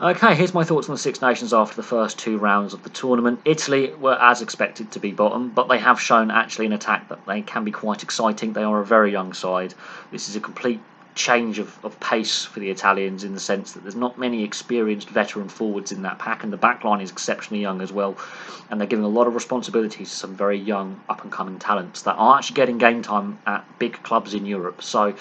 Okay, here's my thoughts on the Six Nations after the first two rounds of the tournament. Italy were as expected to be bottom, but they have shown actually in attack that they can be quite exciting. They are a very young side. This is a complete change of pace for the Italians in the sense that there's not many experienced veteran forwards in that pack, and the back line is exceptionally young as well. And they're giving a lot of responsibilities to some very young up-and-coming talents that are actually getting game time at big clubs in Europe. So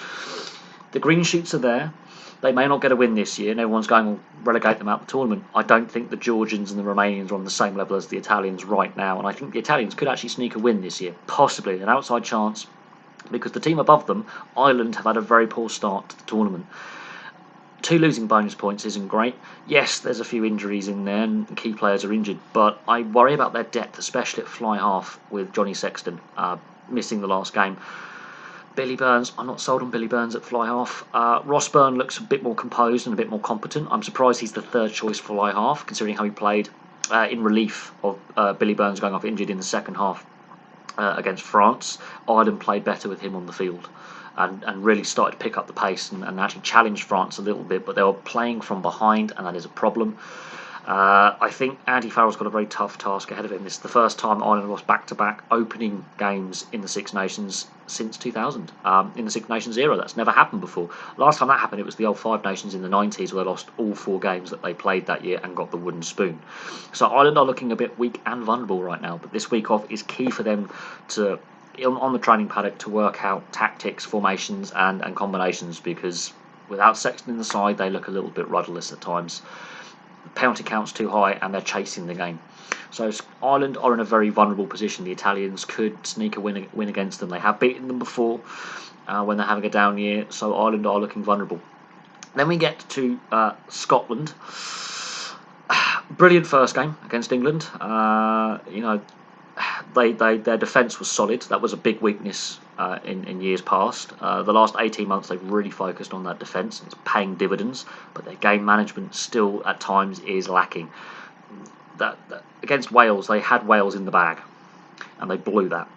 the green shoots are there. They may not get a win this year, and everyone's going to relegate them out of the tournament. I don't think the Georgians and the Romanians are on the same level as the Italians right now, and I think the Italians could actually sneak a win this year, possibly an outside chance, because the team above them, Ireland, have had a very poor start to the tournament. 2 losing bonus points isn't great. Yes, there's a few injuries in there, and key players are injured, but I worry about their depth, especially at fly half with Johnny Sexton missing the last game. Billy Burns, I'm not sold on Billy Burns at fly half. Ross Byrne looks a bit more composed and a bit more competent. I'm surprised he's the third choice fly half, considering how he played in relief of Billy Burns going off injured in the second half against France. Ireland played better with him on the field and really started to pick up the pace and actually challenged France a little bit, but they were playing from behind, and that is a problem. I think Andy Farrell's got a very tough task ahead of him. This is the first time Ireland lost back-to-back opening games in the Six Nations since 2000. In the Six Nations era, that's never happened before. Last time that happened, it was the old Five Nations in the 90s, where they lost all 4 games that they played that year and got the wooden spoon. So Ireland are looking a bit weak and vulnerable right now, but this week off is key for them to, on the training paddock, to work out tactics, formations and combinations, because without Sexton in the side, they look a little bit rudderless at times. Penalty count's too high and they're chasing the game. So Ireland are in a very vulnerable position. The Italians could sneak a win against them. They have beaten them before when they're having a down year, so Ireland are looking vulnerable. Then we get to Scotland. Brilliant first game against England. Their defence was solid. That was a big weakness in years past. The last 18 months they've really focused on that defence. It's paying dividends, but their game management still at times is lacking. That against Wales, they had Wales in the bag, and they blew that.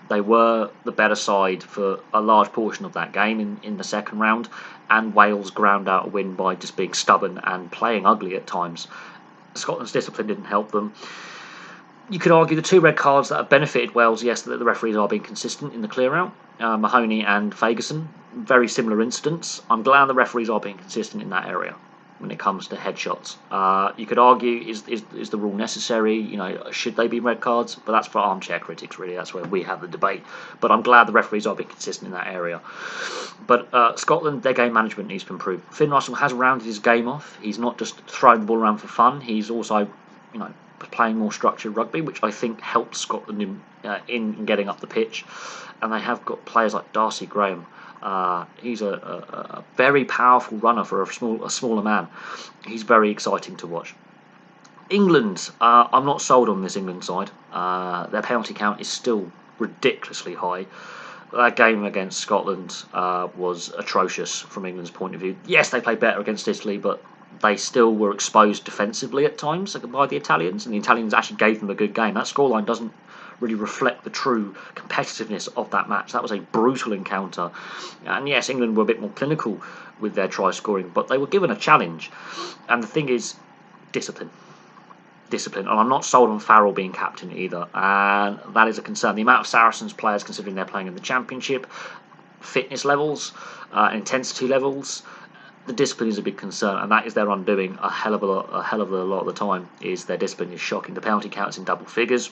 They were the better side for a large portion of that game in the second round, and Wales ground out a win by just being stubborn and playing ugly at times. Scotland's discipline didn't help them. You could argue the 2 red cards that have benefited Wales, yes, that the referees are being consistent in the clear-out. Mahoney and Fagerson, very similar incidents. I'm glad the referees are being consistent in that area when it comes to headshots. You could argue, is the rule necessary? Should they be red cards? But that's for armchair critics, really. That's where we have the debate. But I'm glad the referees are being consistent in that area. But Scotland, their game management needs to improve. Finn Russell has rounded his game off. He's not just throwing the ball around for fun. He's also, playing more structured rugby, which I think helps Scotland in getting up the pitch. And they have got players like Darcy Graham. He's a very powerful runner for a smaller man. He's very exciting to watch. England, I'm not sold on this England side. Their penalty count is still ridiculously high. That game against Scotland was atrocious from England's point of view. Yes, they played better against Italy, but they still were exposed defensively at times by the Italians, and the Italians actually gave them a good game. That scoreline doesn't really reflect the true competitiveness of that match. That was a brutal encounter. And yes, England were a bit more clinical with their try scoring, but they were given a challenge. And the thing is, discipline. And I'm not sold on Farrell being captain either, and that is a concern. The amount of Saracens players, considering they're playing in the Championship, fitness levels, intensity levels, the discipline is a big concern, and that is their undoing a hell of a lot of the time. Is their discipline is shocking. The penalty count's in double figures,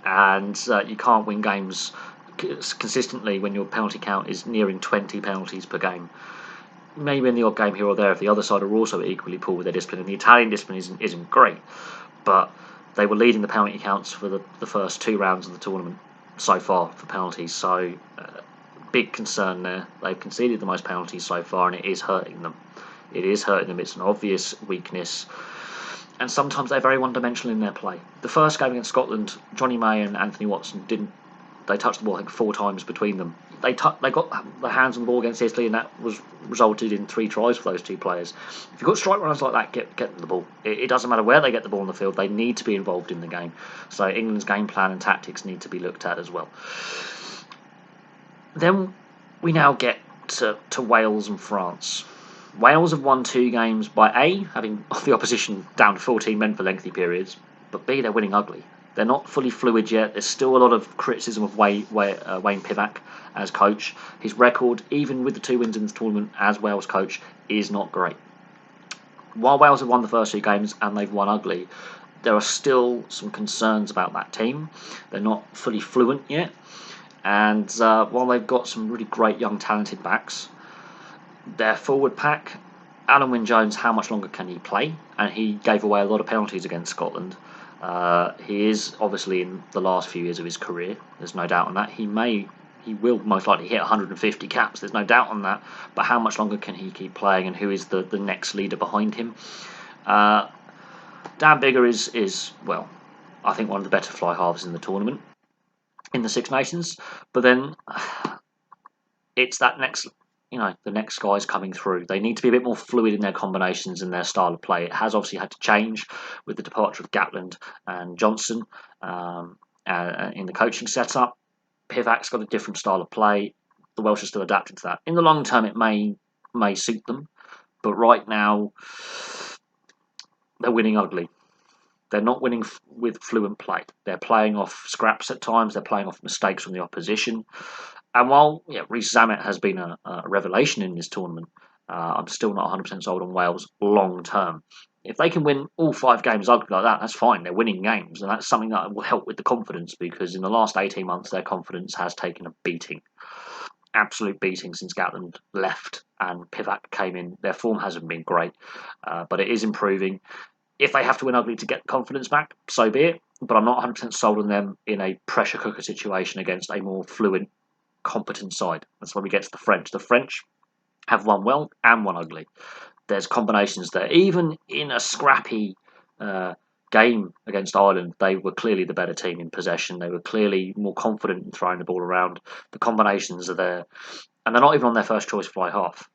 and you can't win games consistently when your penalty count is nearing 20 penalties per game. Maybe in the odd game here or there if the other side are also equally poor with their discipline, and the Italian discipline isn't great, but they were leading the penalty counts for the first 2 rounds of the tournament so far for penalties, so big concern there. They've conceded the most penalties so far, and it is hurting them. It's an obvious weakness, and sometimes they're very one-dimensional in their play. The first game against Scotland, Johnny May and Anthony Watson they touched the ball I think 4 times between them. They got the hands on the ball against Italy, and that resulted in 3 tries for those 2 players. If you've got strike runners like that, get them the ball. It doesn't matter where they get the ball on the field, they need to be involved in the game. So England's game plan and tactics need to be looked at as well. Then we now get to Wales and France. Wales have won 2 games by A, having the opposition down to 14 men for lengthy periods, but B, they're winning ugly. They're not fully fluid yet. There's still a lot of criticism of Wayne Pivac as coach. His record, even with the 2 wins in this tournament as Wales coach, is not great. While Wales have won the first 2 games and they've won ugly, there are still some concerns about that team. They're not fully fluent yet, and while they've got some really great young talented backs, their forward pack, Alan Wynne-Jones, how much longer can he play? And he gave away a lot of penalties against Scotland. He is obviously in the last few years of his career. There's no doubt on that. He will most likely hit 150 caps. There's no doubt on that. But how much longer can he keep playing? And who is the next leader behind him? Dan Biggar is well, I think one of the better fly halves in the tournament, in the Six Nations. But then it's that next, the next guys coming through. They need to be a bit more fluid in their combinations and their style of play. It has obviously had to change with the departure of Gatland and Johnson in the coaching setup. Pivac's got a different style of play. The Welsh are still adapting to that. In the long term, it may suit them, but right now they're winning ugly. They're not winning with fluent play. They're playing off scraps at times. They're playing off mistakes from the opposition. And while Rhys Zammit has been a revelation in this tournament, I'm still not 100% sold on Wales long term. If they can win all 5 games ugly like that, that's fine. They're winning games, and that's something that will help with the confidence, because in the last 18 months, their confidence has taken a beating. Absolute beating since Gatland left and Pivac came in. Their form hasn't been great, but it is improving. If they have to win ugly to get confidence back, so be it. But I'm not 100% sold on them in a pressure cooker situation against a more fluent, competent side. That's where we get to the French. The French have won well and won ugly. There's combinations there. Even in a scrappy game against Ireland, they were clearly the better team in possession. They were clearly more confident in throwing the ball around. The combinations are there. And they're not even on their first choice fly half.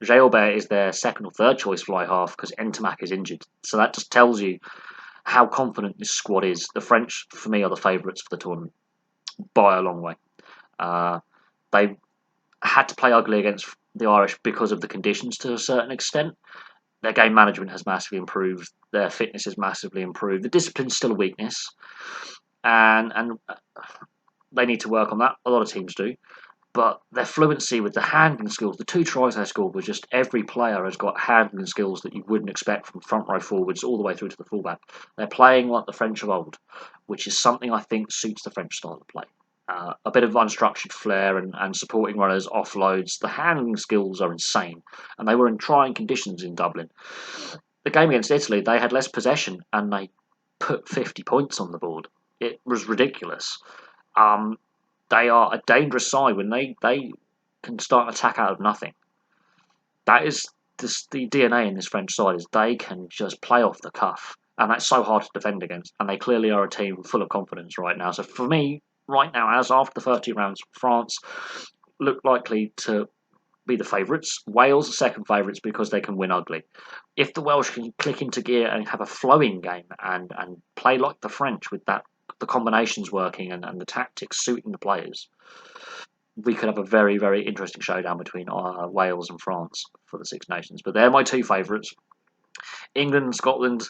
Gilbert is their second or third choice fly half because Ntamack is injured. So that just tells you how confident this squad is. The French, for me, are the favourites for the tournament by a long way. They had to play ugly against the Irish because of the conditions to a certain extent. Their game management has massively improved. Their fitness has massively improved. The discipline's still a weakness, and they need to work on that. A lot of teams do. But their fluency with the handling skills, the 2 tries they scored, was just every player has got handling skills that you wouldn't expect from front row forwards all the way through to the fullback. They're playing like the French of old, which is something I think suits the French style of play. A bit of unstructured flair and supporting runners, offloads. The handling skills are insane, and they were in trying conditions in Dublin. The game against Italy, they had less possession, and they put 50 points on the board. It was ridiculous. They are a dangerous side when they can start an attack out of nothing. That is the DNA in this French side, is they can just play off the cuff, and that's so hard to defend against. And they clearly are a team full of confidence right now. So for me, right now, as after the 30 rounds, France look likely to be the favourites. Wales are second favourites because they can win ugly. If the Welsh can click into gear and have a flowing game and play like the French with that, the combinations working and the tactics suiting the players, we could have a very, very interesting showdown between Wales and France for the Six Nations. But they're my 2 favourites. England and Scotland,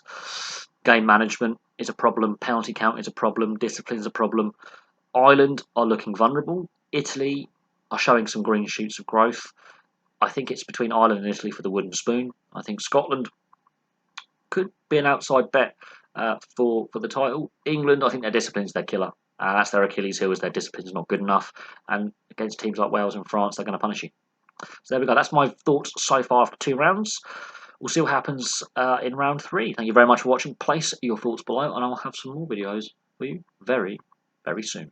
game management is a problem. Penalty count is a problem. Discipline is a problem. Ireland are looking vulnerable. Italy are showing some green shoots of growth. I think it's between Ireland and Italy for the wooden spoon. I think Scotland could be an outside bet for the title. England, I think their discipline's their killer. That's their Achilles heel, is their discipline's not good enough. And against teams like Wales and France, they're going to punish you. So there we go. That's my thoughts so far after 2 rounds. We'll see what happens in round 3. Thank you very much for watching. Place your thoughts below, and I'll have some more videos for you very, very soon.